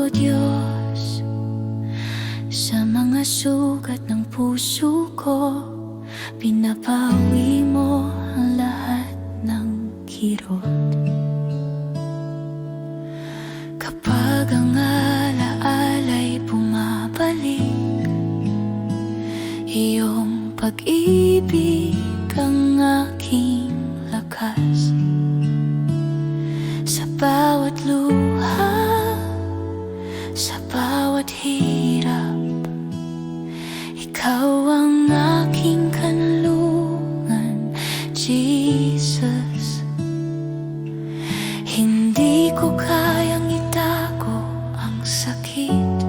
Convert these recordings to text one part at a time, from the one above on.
O Diyos, sa mga sugat ng puso ko, pinapawi mo ang lahat ng kirot. Kapag ang alaala'y bumabalik, iyong pag-ibig ang aking lakas. Sa bawat luha, sa bawat hirap, ikaw ang aking kanlungan, Jesus. Hindi ko kayang itago ang sakit,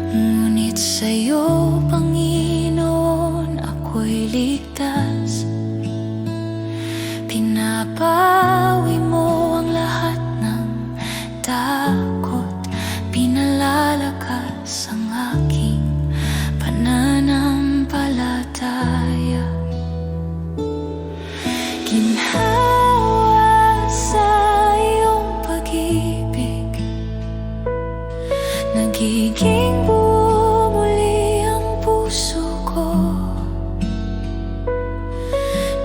ngunit sa'yo, Panginoon, ako'y ligtas. Pinapawi mo ang lahat ng takot, pinalalakas ang aking pananampalataya. Ginhawa sa iyong pag-ibig, nagiging buo muli ang puso ko.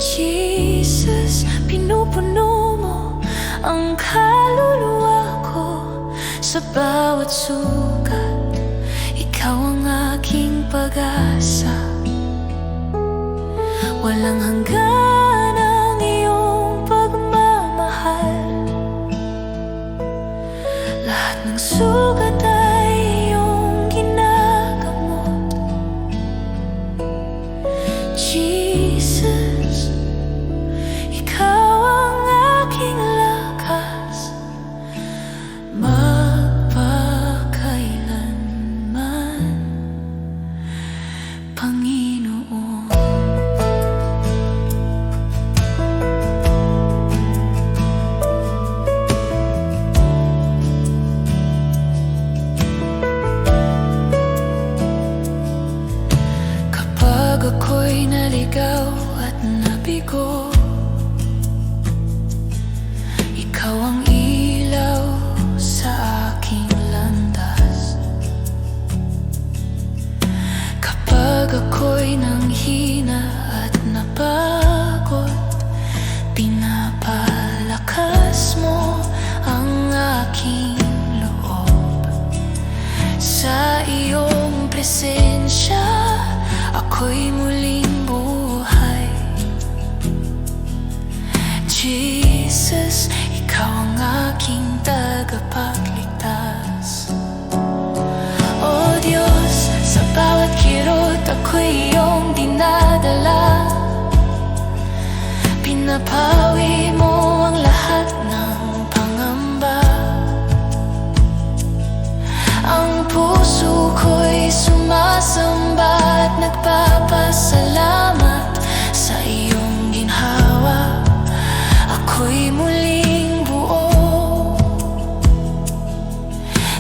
Jesus, pinupuno mo ang kaluluwa ko. Sa bawat sugat, ikaw ang aking pag-asa. Walang hanggan ang iyong pagmamahal. Lahat ng sugat ay iyong ginagamot. Jesus, ikaw ang aking lakas, magpakailanman, Panginoon. Kapag ako'y naligaw at nabigo, ikaw ang ilaw sa aking landas. Kapag ako'y nanghina at napagod, pinapalakas mo ang aking loob. Sa iyong presensya, ako'y muling buhay. Jesus, ikaw ang aking tagapagligtas. O Diyos, sa bawat kirot ako'y iyong dinadala. Pinapawi mo ang lahat ng pangamba. Ang puso ko'y sumasamba at nagpapasalamat sa iyong ginhawa. Ako'y muling buo.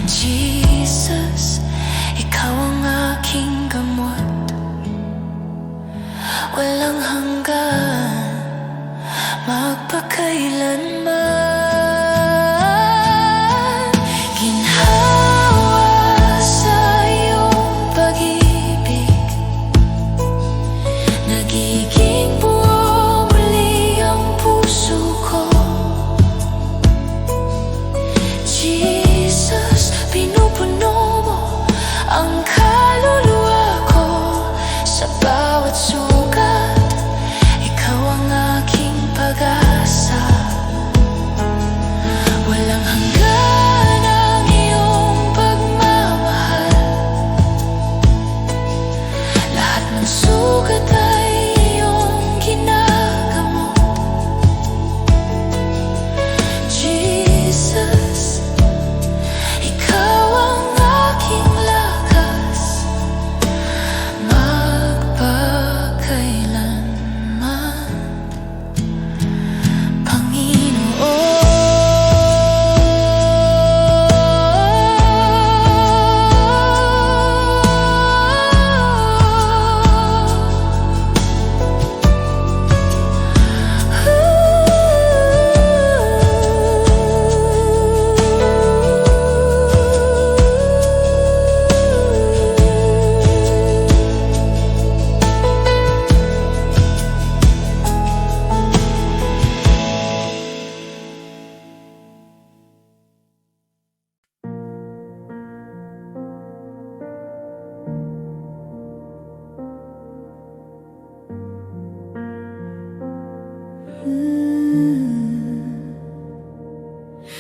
Jesus, ikaw ang aking gamot. Walang hanggan,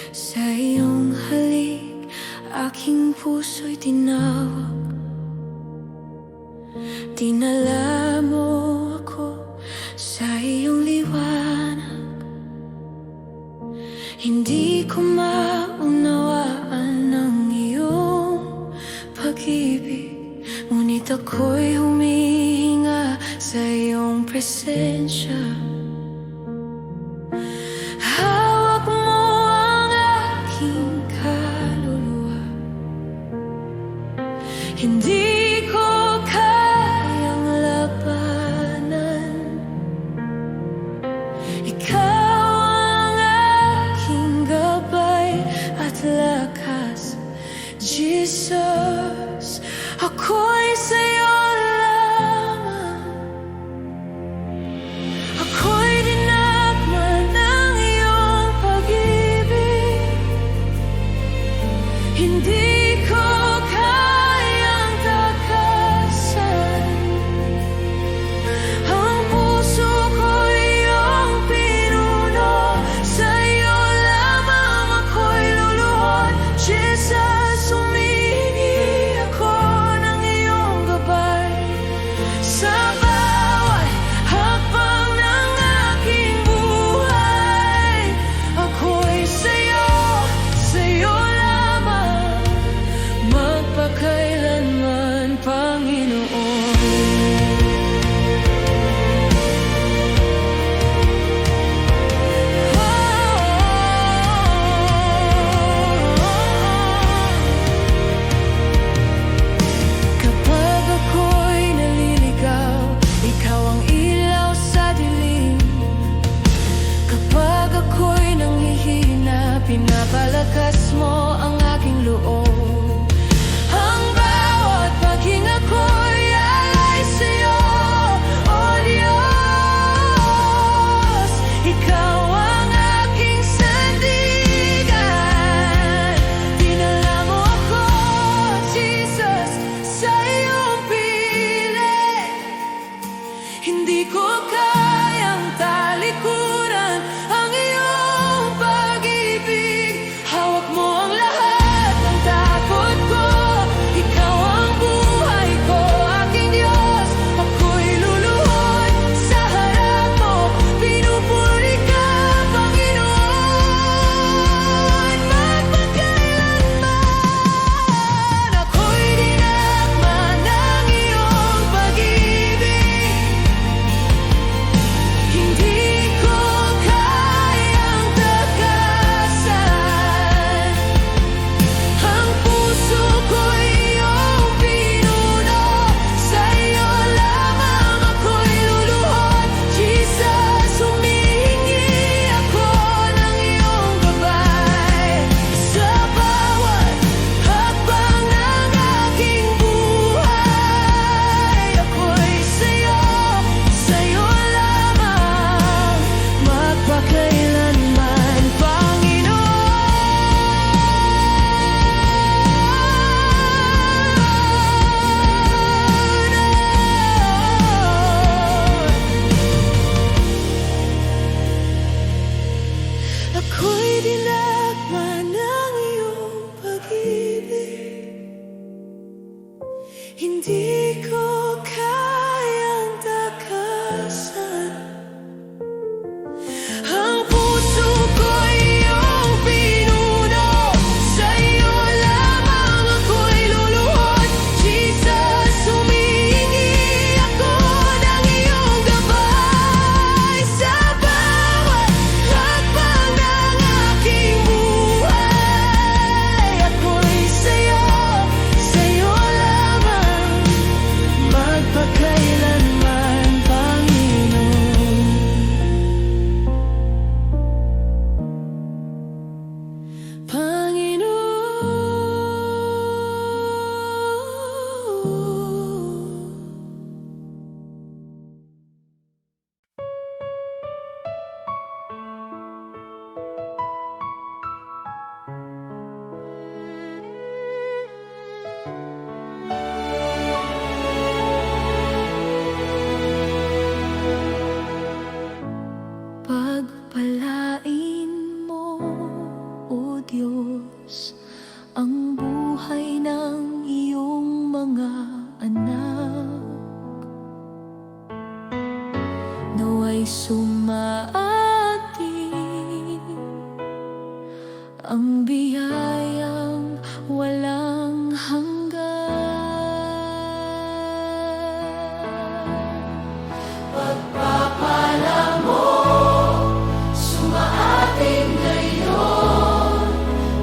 Sa iyong halik, aking puso'y tinawag. Dinala mo ako sa iyong liwanag. Hindi ko maunawaan ang iyong pag-ibig, ngunit ako'y humihinga sa iyong presensya. Hawak mo ang aking kaluluwa. Hindi ko kayang labanan. Ikaw ang aking gabay at lakas, Jesus. Ako'y sa'yo lamang. Ako'y dinakman ng iyong pag-ibig. Hindi ko kayang takasan. Ang puso ko iyong pinuno. Sa'yo lamang ako'y luluhod. Jesus, humingi ako ng iyong gabay sa bawat hakbang ng aking buhay. Ako'y sa'yo, sa'yo lamang, magpakailanman, Panginoon. Kapag ako'y naliligaw, ikaw ang ilaw sa dilim. Kapag ako'y nanghihina, pinapalakas mo ang aking loob. Ang bawat paghinga ko'y alay sa'yo, O Diyos. Ikaw ang aking sandigan. Dinala mo ako, Jesus, sa iyong piling. Hindi ko kayang talikuran ang iyong pag-ibig. Hawak mo ang lahat ng Diyos ang buhay ng iyong mga anak. Naway sumaating ang biyayang walang hanggan. Pagpapala mo, sumaating ngayon,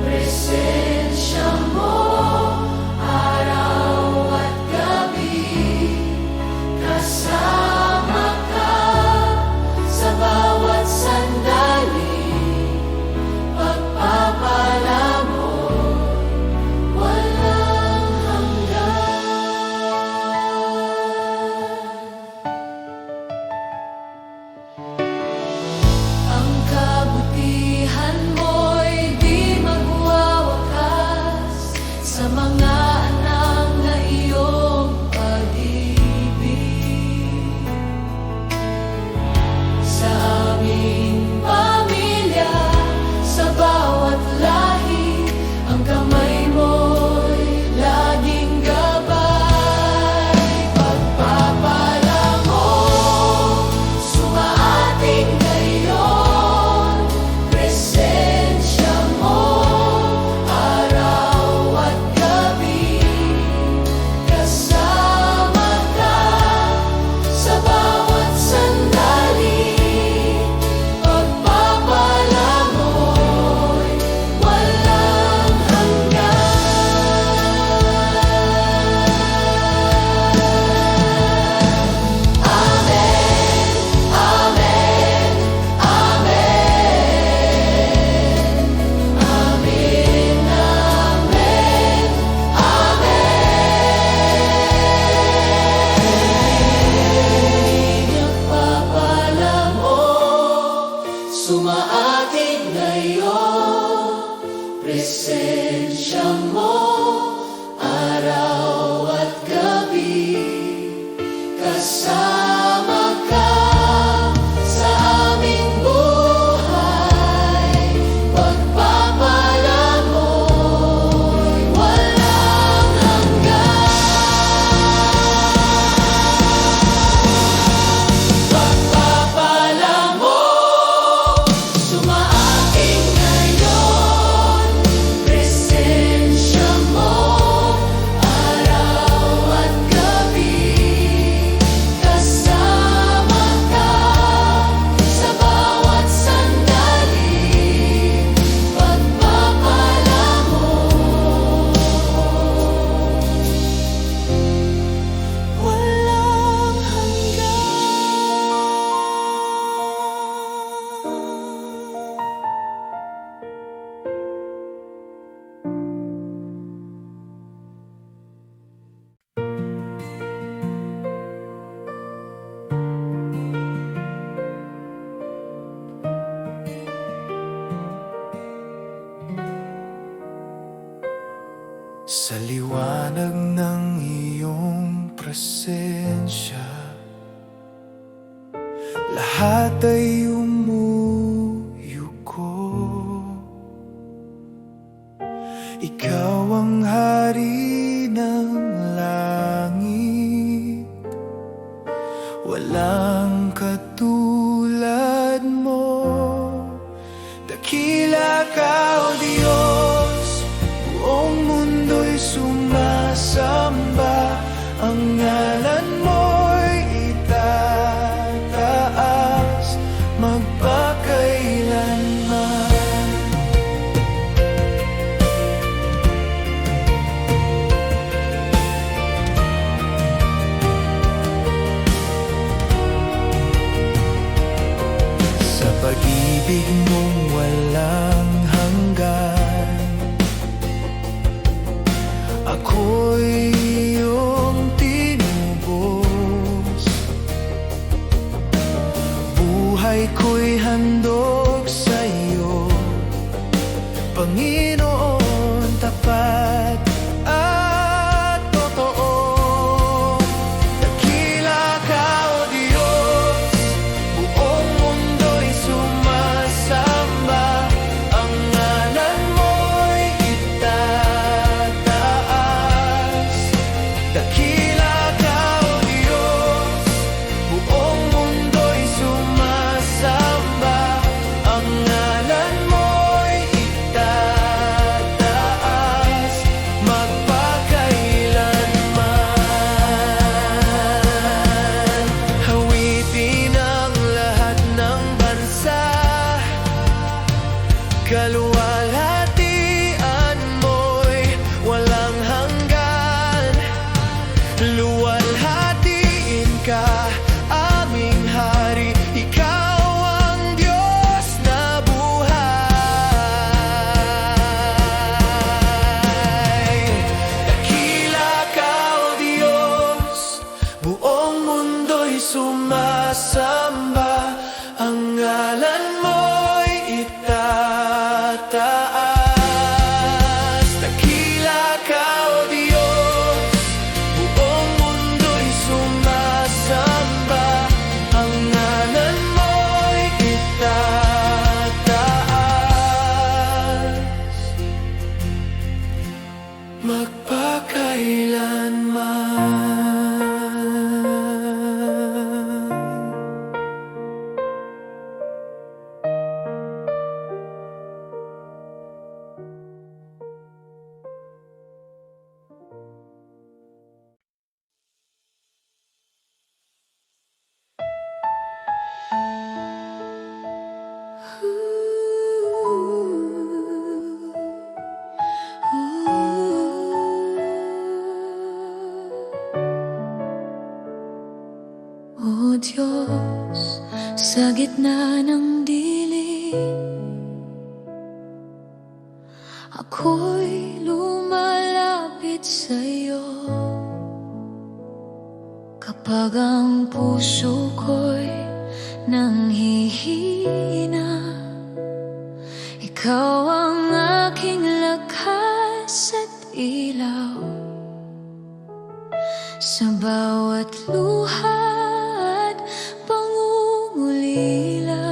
presensya mo, araw at gabi, kasama ka sa bawat sandali. Pagpapala mo, walang hanggan. Ang kabutihan mo'y di magwawakas sa mga anak na iyong pag-ibig. Sa aming pamilya, sa bawat lahi, ang kamay mo'y laging gabay. Pagpapala mo, sumaating ngayon, presensya mo, araw at gabi, kasama ka sa bawat sandali. Pagpapala mo'y walang hanggan. Amen, amen, amen. Amen, amen, amen. Pagpapala mo, sumaating ngayon, presensya mo, araw at gabi, kasama ka sa aming buhay. Pagpapala mo'y walang hanggan. Pagpapala mo, sumaating ngayon, presensya mo, araw at gabi, kasama ka sa bawat sandali. Pagpapala mo, walang Sa liwanag ng iyong presensya, lahat ay umuyuko. Ikaw ang hari ng langit, walang katulad mo. Dakila ka, O Diyos, buong mundo'y sumasamba. Ang ngalan mo'y itataas magpakailanman. Sa pag-ibig mong walang hanggan, ako'y iyong tinubos. Buhay ko'y handog sa iyo, Panginoon, tapat at totoo. Dakila ka, O Diyos, buong mundo'y sumasamba. Ang ngalan mo magpakailanman. O Diyos, sa gitna ng dilim, ako'y lumalapit sa'yo. Kapag ang puso ko'y nanghihina, ikaw ang aking lakas at ilaw. Sa bawat luha at pangungulila,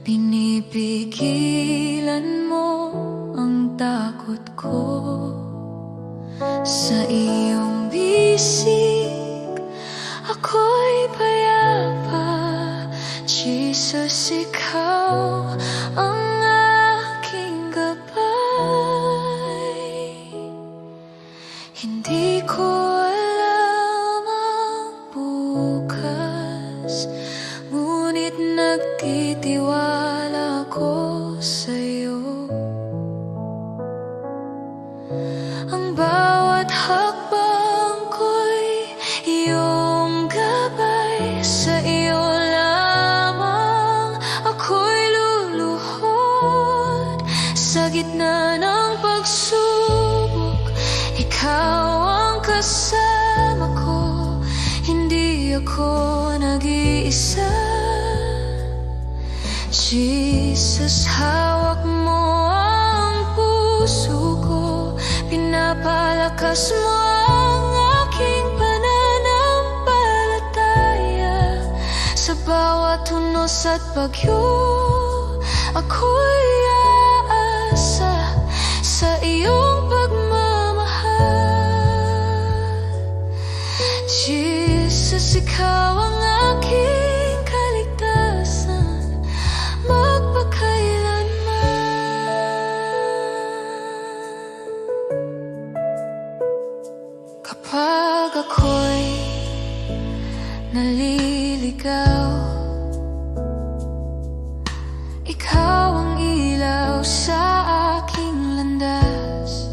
pinipigilan mo ang takot ko. Sa iyong bisig, ako'y payapa. Jesus, ikaw ang aking gabay. Hindi ko alam ang bukas, ngunit nagtitiwala ko sa'yo. Ang bawat hakbang ko'y iyong gabay. Sa iyo lamang ako'y luluhod. Sa gitna ng pagsubok, ikaw ang kasama ko. Hindi ako nag-iisa. Jesus, hawak mo ang puso ko. Pinapalakas mo ang aking pananampalataya. Sa bawat unos at bagyo, ako'y aasa sa iyong pagmamahal. Jesus, ikaw ang aking kaligtasan, magpakailanman. Kapag ako'y naliligaw, ikaw ang ilaw sa aking landas.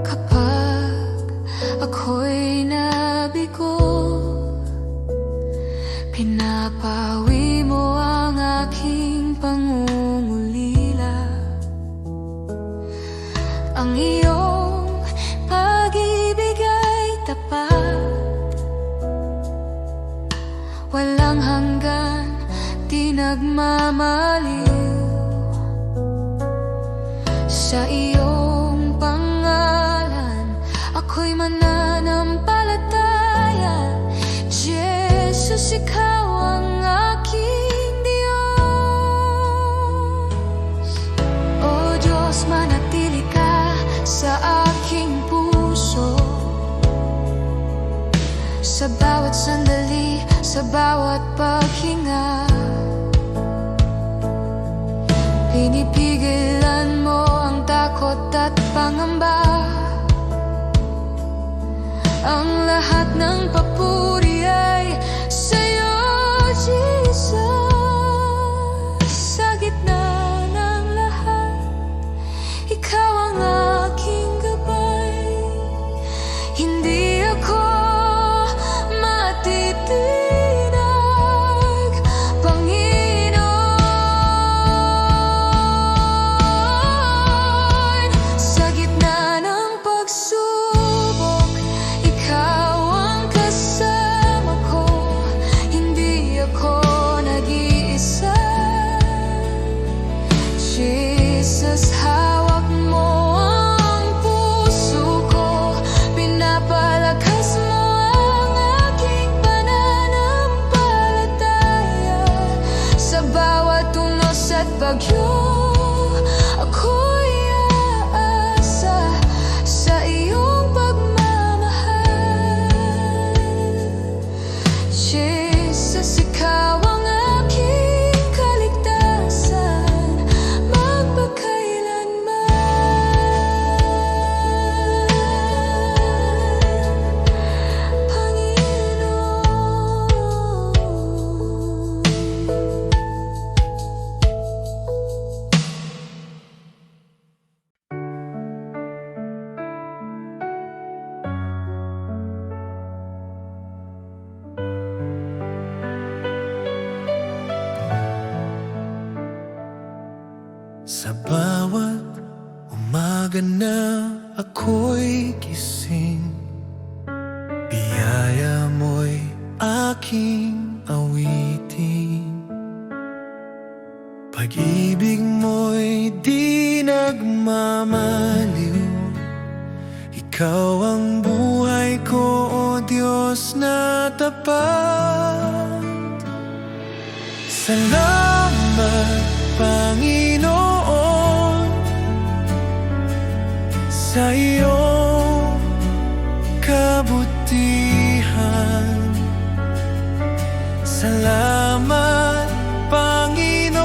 Kapag ako'y nabigo, pinapawi mo ang aking pangungulila. Ang iyong pag-ibig ay tapat, walang hanggan, di nagmamaliw. Sa iyong pangalan, ako'y mananampalataya. Jesus, ikaw ang aking Diyos. O Diyos, manatili ka sa aking puso. Sa bawat sandali, sa bawat paghinga, pinipigilan mo ang takot at pangamba. Ang lahat ng papuri ay sa'yo, Jesus. Sa gitna ng lahat, ikaw ang aking gabay. Hindi ako matitinag, Panginoon. Sa gitna ng pagsubok, ikaw ang kasama Sa bawat umaga na ako'y gising, biyaya mo'y aking awitin. Pag-ibig mo'y di nagmamaliw, ikaw ang buhay ko, o Diyos na tapat. Salamat, Panginoon, sa iyong kabutihan. Salamat, Panginoon,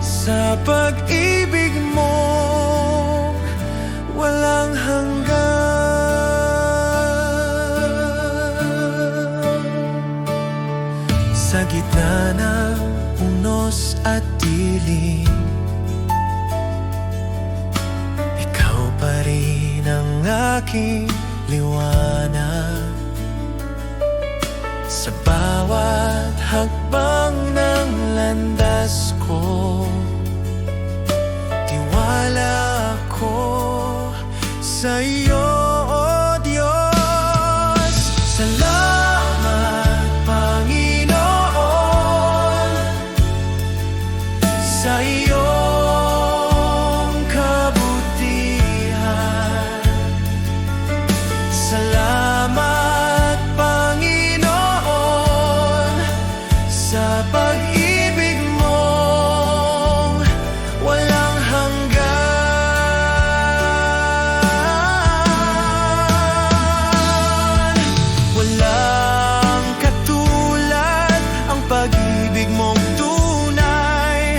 sa pag-ibig mo walang hanggan. Sa gitna ng unos at dilim, ikaw pa rin ang aking liwanag. Sa bawat hakbang ng landas ko, tiwala ako sa iyo, o Diyos. Salamat, Panginoon, sa iyong kabutihan. Salamat, Panginoon, sa pag-ibig mong walang hanggan. Walang katulad ang pag-ibig mong tunay.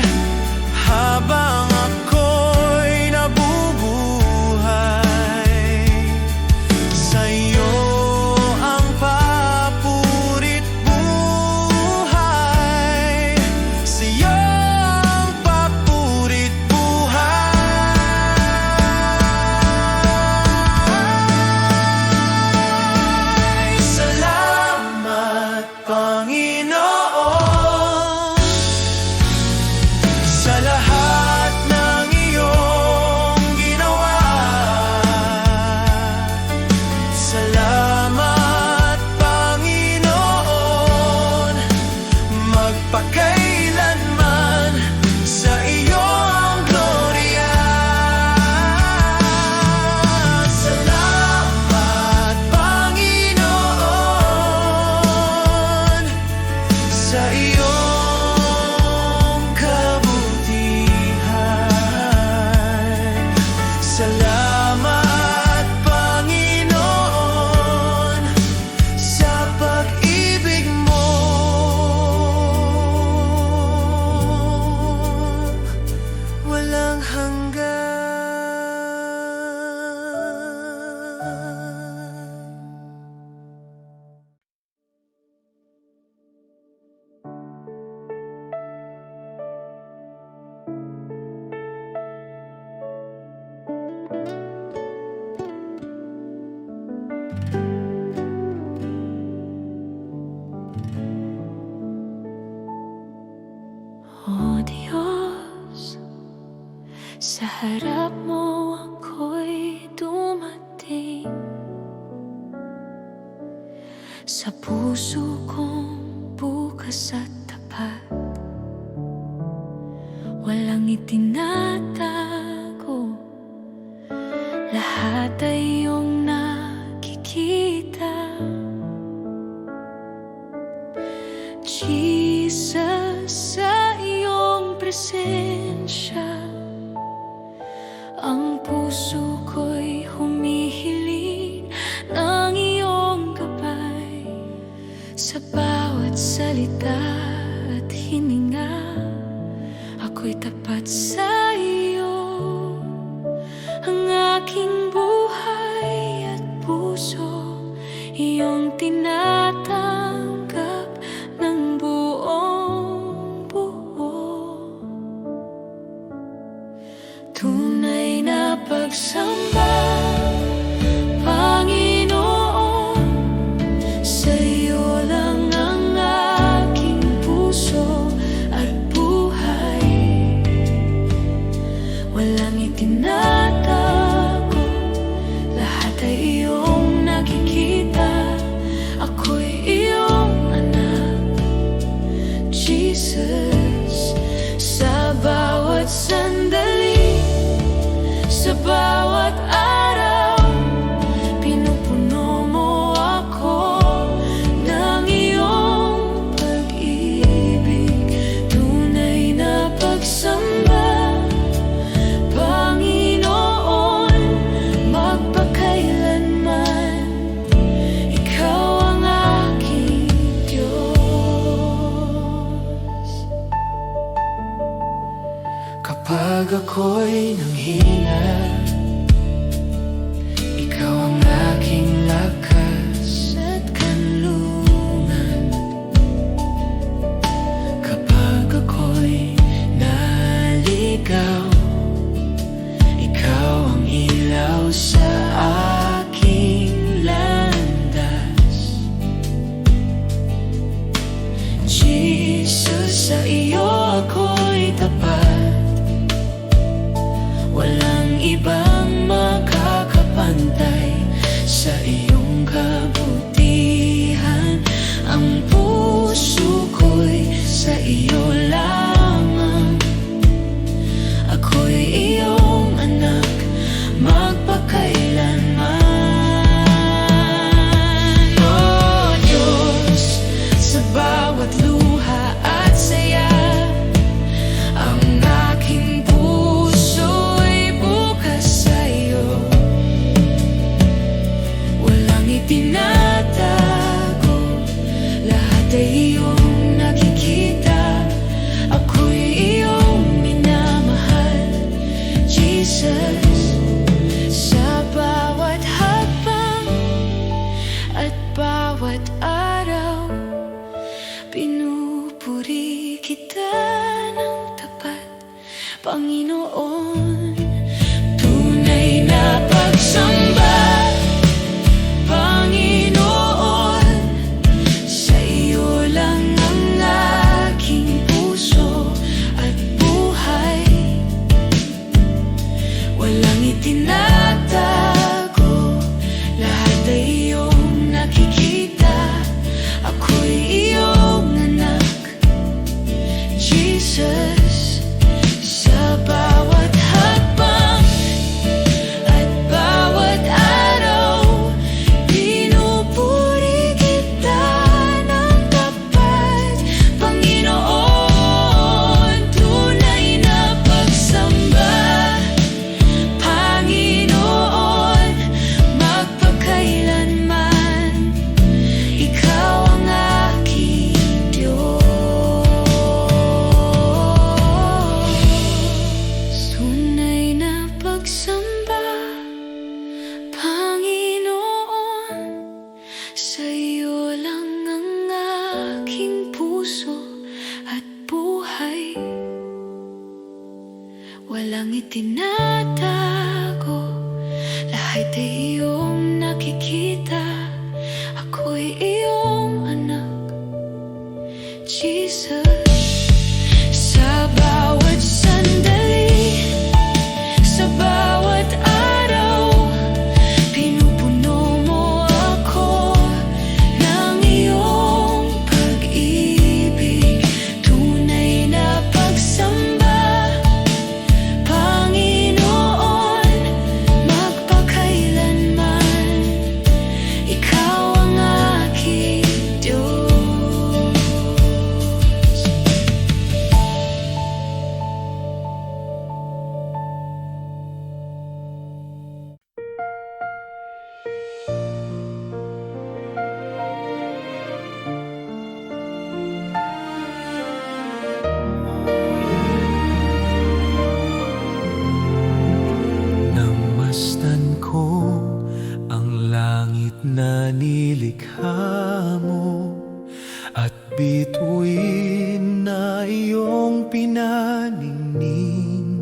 Habang ako'y nabubuhay, sa iyo ang papurit buhay. Sa iyo ang papurit buhay. Salamat, Panginoon, sa lahat ng iyong ginawa. Salamat, Panginoon, magpakailanman sa iyong glorya. Salamat, Panginoon, sa iyong kabutihan. Salamat, Panginoon, sa pag-ibig mo walang hanggan. O Diyos, sa harap mo ako'y dumating. Sa puso kong bukas at tapat, walang itinatago, lahat ay iyong nakikita. Jesus, sa iyong presensya, ang puso ko'y humihiling ng iyong gabay. Sa bawat salita at hininga, ako'y tapat sa iyo. Ang aking buhay at puso, iyong tinatanggap ng buong buo. Tunay na pagsamba, Panginoon, sa iyo lang ang aking puso at buhay. itinatago, lahat ay iyong nakikita. Ako'y iyong anak, Jesus. Sa bawat sandali, sa bawat araw, pinupuno mo ako ng iyong pag-ibig. Tunay na pagsamba, Panginoon, magpakailanman. Ikaw ang aking Diyos. Kapag ako'y nanghina, ikaw ang aking lakas at kanlungan. Kapag ako'y naligaw, ikaw ang ilaw sa aking landas. Jesus, sa iyo ako'y tapat. Walang ibang makakapantay sa iyong kabutihan. Ang puso ko'y sa iyo lamang. Ako'y iyong anak, magpakailanman. Oh Diyos, sa bawat luha at saya, ang aking puso'y bukas sa iyo. Walang itinatago, lahat ay iyong nakikita. Ako'y iyong minamahal, Jesus. Sa bawat hakbang at bawat araw, pinupuri kita ng tapat, Panginoon. Tunay na pagsamba, Panginoon, sa iyo lang ang aking puso at buhay. Walang itinatago, lahat ay iyong nakikita. Ako'y iyong anak, Jesus. Sa bawat hakbang at bawat araw, pinupuri kita ng tapat, Panginoon. Tunay na pagsamba, Panginoon, magpakailanman. Ikaw ang aking Diyos. Tunay na pagsamba, Panginoon, sa iyo lang ang aking puso at buhay. Walang itinatago, lahat ay iyong nakikita. Ako'y iyong anak, Jesus. Sa bawat sandali, sa bawat araw, pinupuno mo ako ng iyong pag-ibig. Tunay na pagsamba, Panginoon, magpakailanman. Ikaw ang aking Diyos. Namasdan ko ang langit na nilikha mo, at bituin na iyong pinaningning.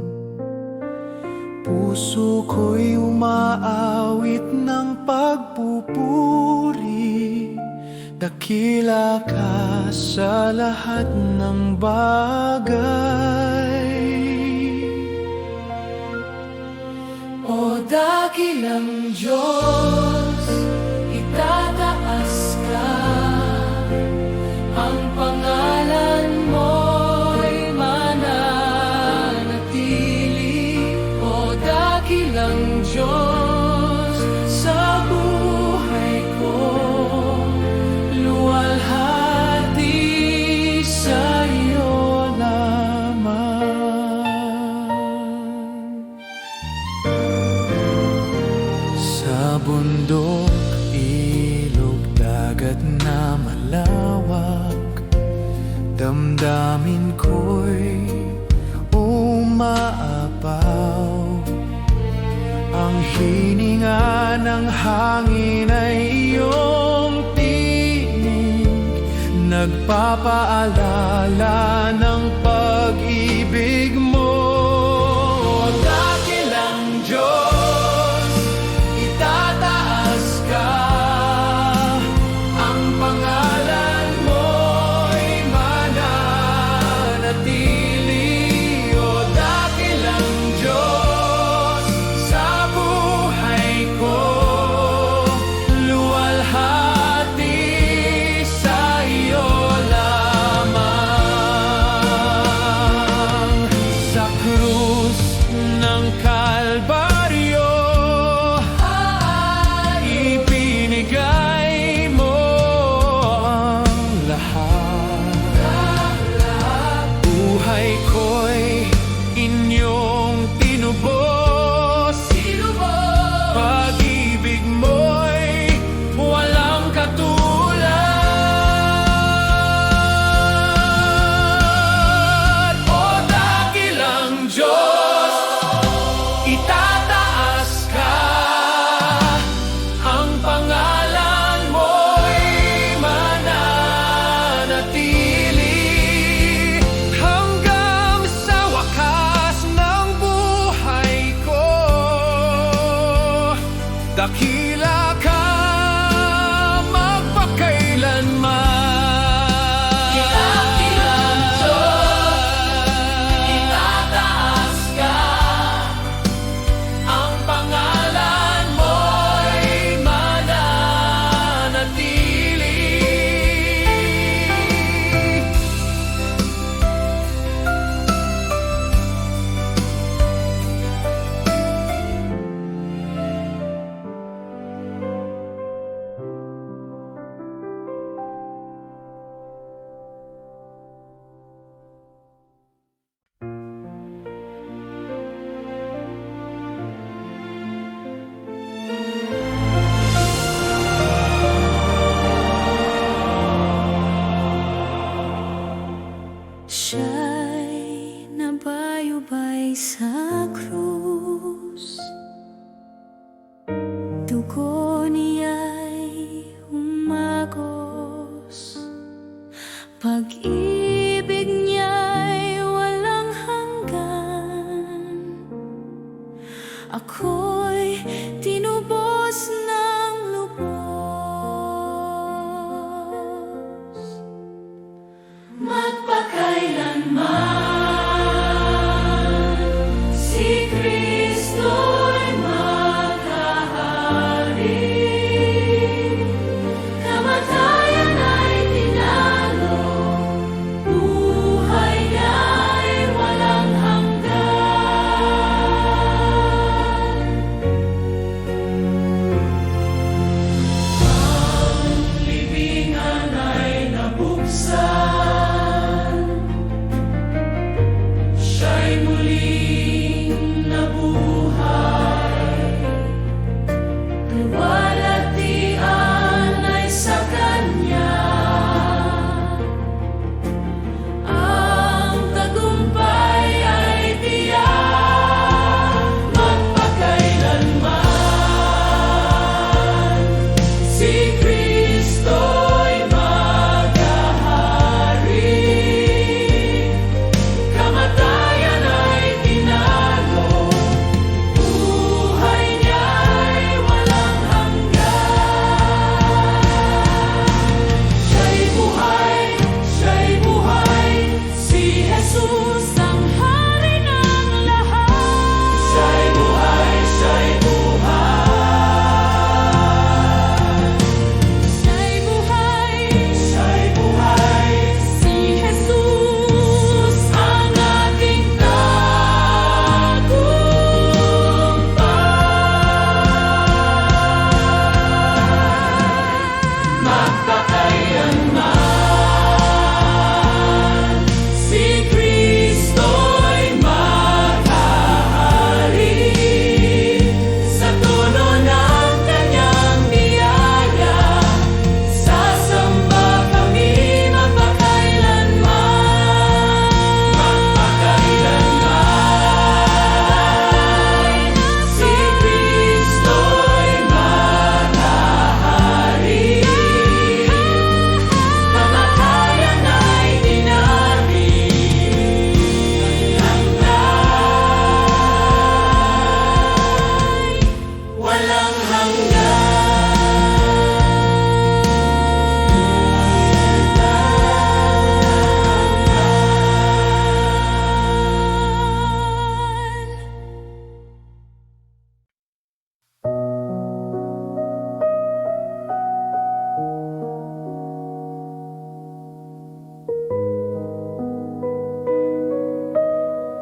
Puso ko'y umaawit ng pagpupuri. Dakila ka sa lahat ng bagay. dakilang Diyos, itataas ka. Ang pangalan mo'y mananatili. O dakilang Diyos, sa buhay ko, luwalhati sa iyo lamang. Sa bundok, ilog, dagat na malawak, damdamin ko'y umaapaw. Ang hininga ng hangin ay iyong tinig, nagpapaalala ng pag-ibig mo. Dakilang Diyos, itataas ka. Ang pangalan mo'y mananatili. O dakilang Diyos, sa buhay ko, luwalhati sa iyo lamang. Sa krus ng Kalbaryo, ibinigay mo ang lahat. Buhay ko'y inyong tinubos. Pag-ibig mo'y walang katulad. O dakilang Diyos, itataas ka. Ang pangalan mo'y mananatili hanggang sa wakas ng buhay ko. Dakila ka magpakailanman. Dakilang Diyos, itataas ka. Ang pangalan mo'y mananatili. Siya'y nabayubay sa krus, dugo niya'y umagos, pag-ibig niya'y walang hanggan. Ako'y tinubos ng lubos, magpakailanman si Kristo'y maghahari. Kamatayan ay tinalo, buhay niya'y walang hanggan.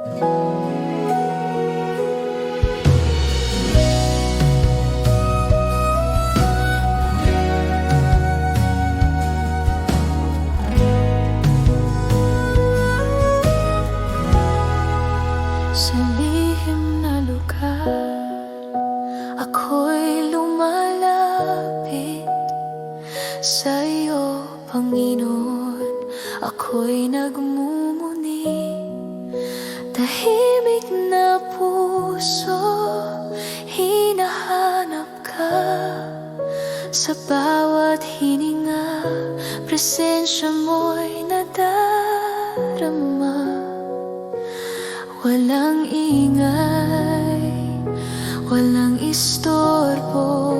Sa lihim na lugar, ako'y lumalapit sa iyo, Panginoon. Ako'y nagmumuni, tahimik na puso, hinahanap ka. Sa bawat hininga, presensya mo'y nadarama. Walang ingay, walang istorbo,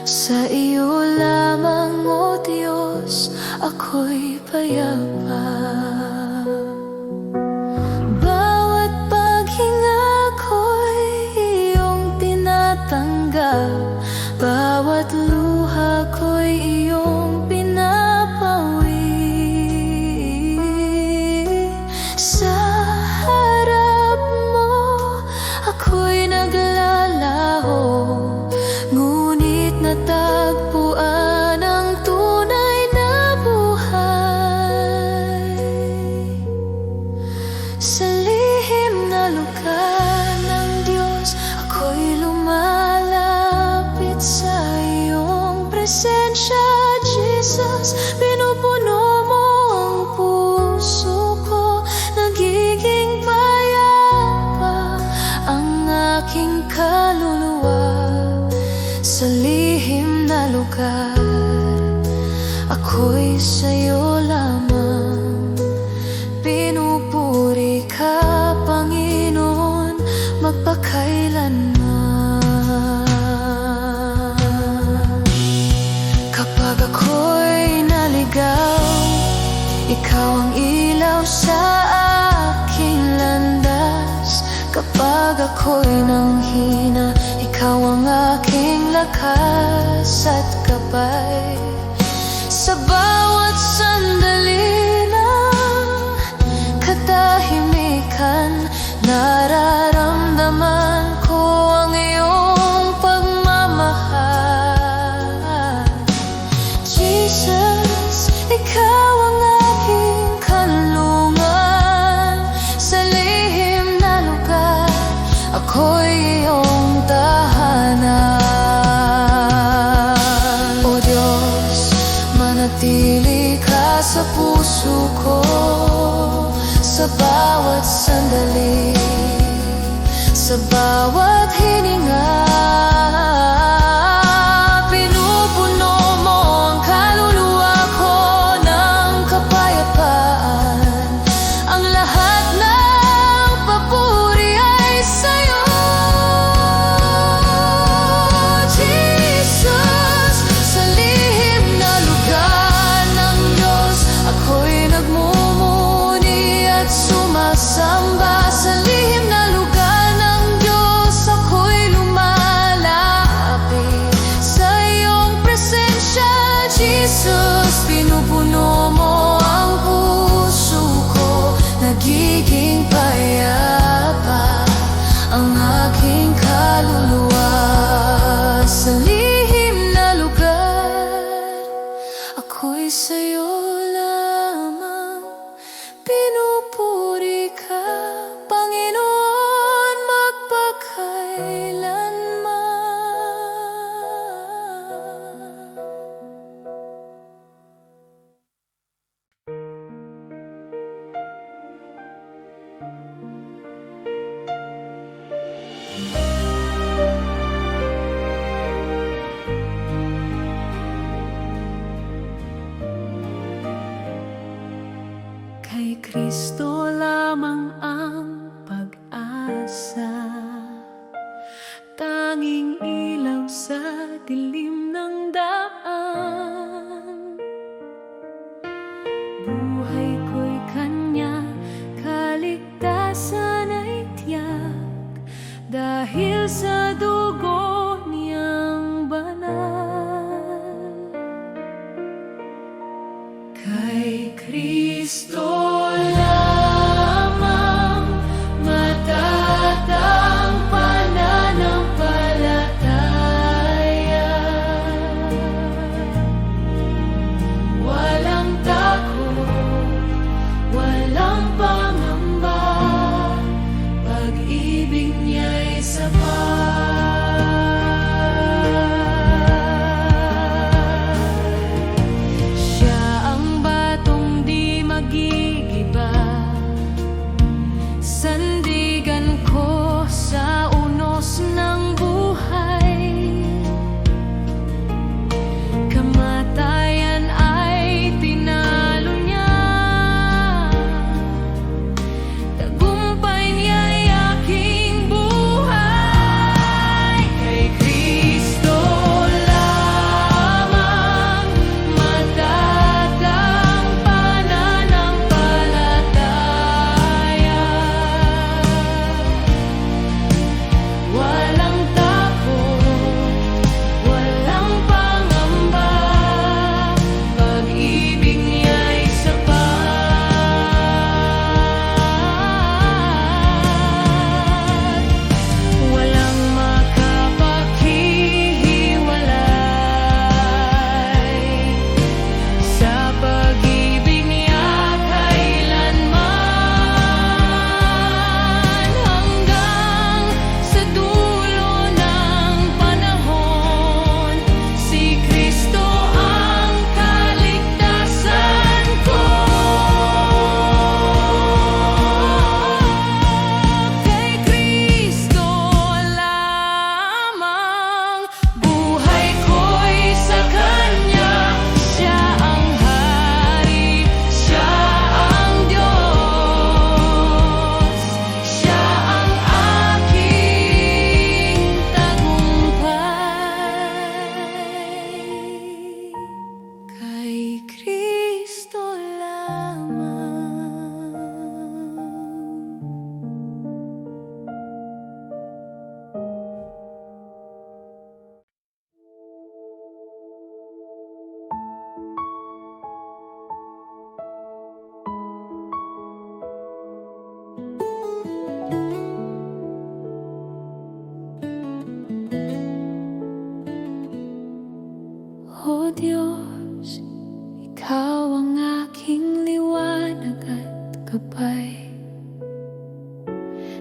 sa iyo lamang, O Diyos, ako'y payapa. Bawat paghinga ko'y iyong tinatanggap, bawat luha ko'y iyong pinapawi. Sa harap mo ako'y naglalaho, ngunit natagpuan ang tunay na buhay. Sa lihim na lugar ng Diyos, ako'y lumalapit sa iyong presensya, Jesus. Pinupuno mo ang puso ko, nagiging payapa ang aking kaluluwa. Sa lihim na lugar, ako'y sa'yo lamang. Pinupuri ka, Panginoon, magpakailanman. Kapag ako'y naligaw, ikaw ang ilaw sa aking landas. Kapag ako'y nanghina, ikaw ang aking lakas at gabay. Sa bawat sandali ng katahimikan, nararamdaman ko ang iyong pagmamahal. Jesus, ikaw ang aking kanlungan. Sa lihim na lugar, ako'y iyong tahanan. O Diyos, manatili ka sa puso ko, sa bawat sandali, sa bawat hininga. Pinupuno mo ang kaluluwa ko ng kapayapaan. Ang lahat ng papuri ay sa'yo.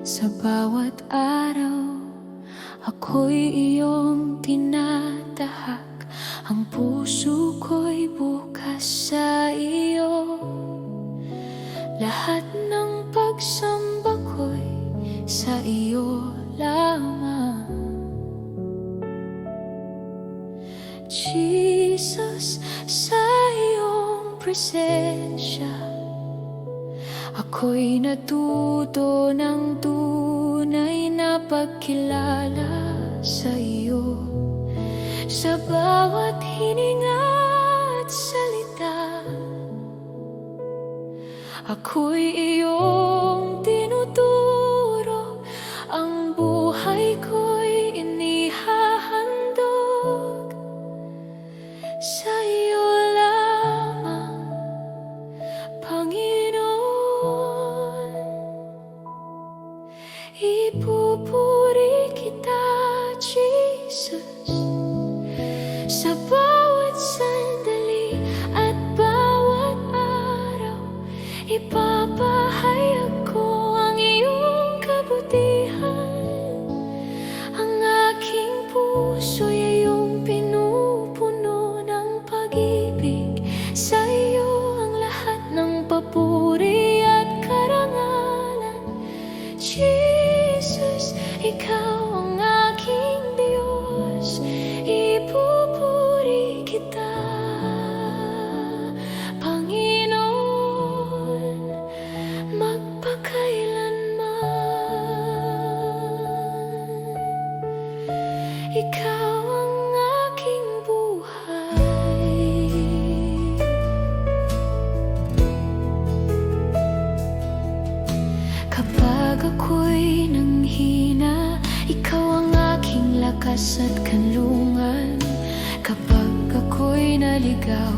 Sa bawat araw, ako'y iyong tinatahak. Ang puso ko'y bukas sa iyo. Lahat ng pagsamba ko'y sa iyo lamang. Jesus, sa iyong presensya, ako'y natuto ng tunay na pagkilala sa iyo. Sa bawat hininga at salita, ako'y iyong tinuturo. Ang buhay ko'y inihahandog sa iyo lamang, Panginoon. Ipupuri kita, Jesus, sa bawat sandali at bawat araw. Ipapahayag ko ang iyong kabutihan. Ang aking puso'y iyong pinupuno ng pag-ibig. Sa iyo ang lahat ng papuri at karangalan. Jesus, ikaw ang aking Diyos. Ipupuri kita, Panginoon, magpakailanman. Ikaw ang aking buhay. Kapag ako'y nanghina, ikaw ang aking lakas at kanlungan. Kapag ako'y naligaw,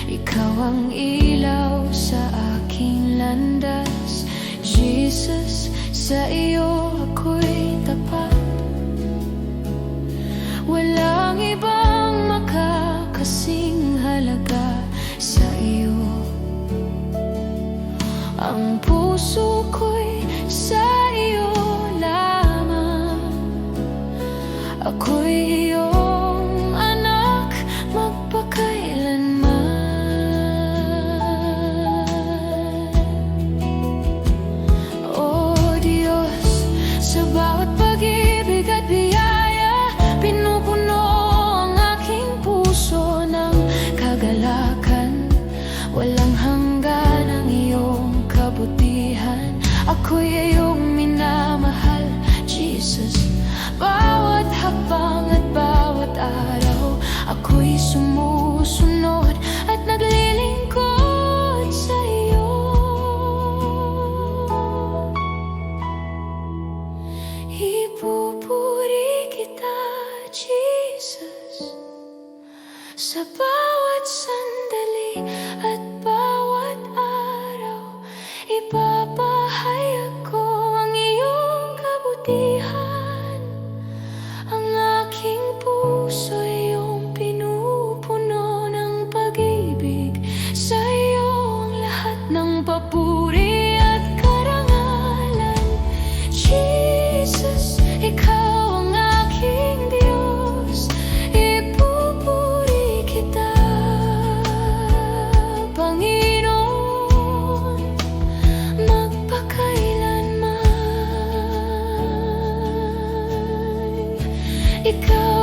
ikaw ang ilaw sa aking landas. Jesus, sa iyo ako'y tapat. Walang ibang makakasing halaga sa iyo. Ang puso ko'y sa iyo lamang. Ako'y iyong anak, magpakailanman. O Diyos, sa bawat pag-ibig at biyaya, pinupuno ang aking puso ng kagalakan. Walang hanggan ang iyong kabutihan. Ako'y iyong minamahal, Jesus. Bawat hakbang at bawat araw, ako'y sumusunod at naglilingkod sa iyo. Ipupuri kita, Jesus, sa bawat sandali at bawat araw. Ipapahayag ko ang iyong kabutihan. Ang aking puso'y iyong pinupuno ng pag-ibig. Sa iyo ang lahat ng papuri at karangalan. Jesus, ikaw ang aking Diyos. Ipupuri kita, Panginoon, magpakailanman. Ikaw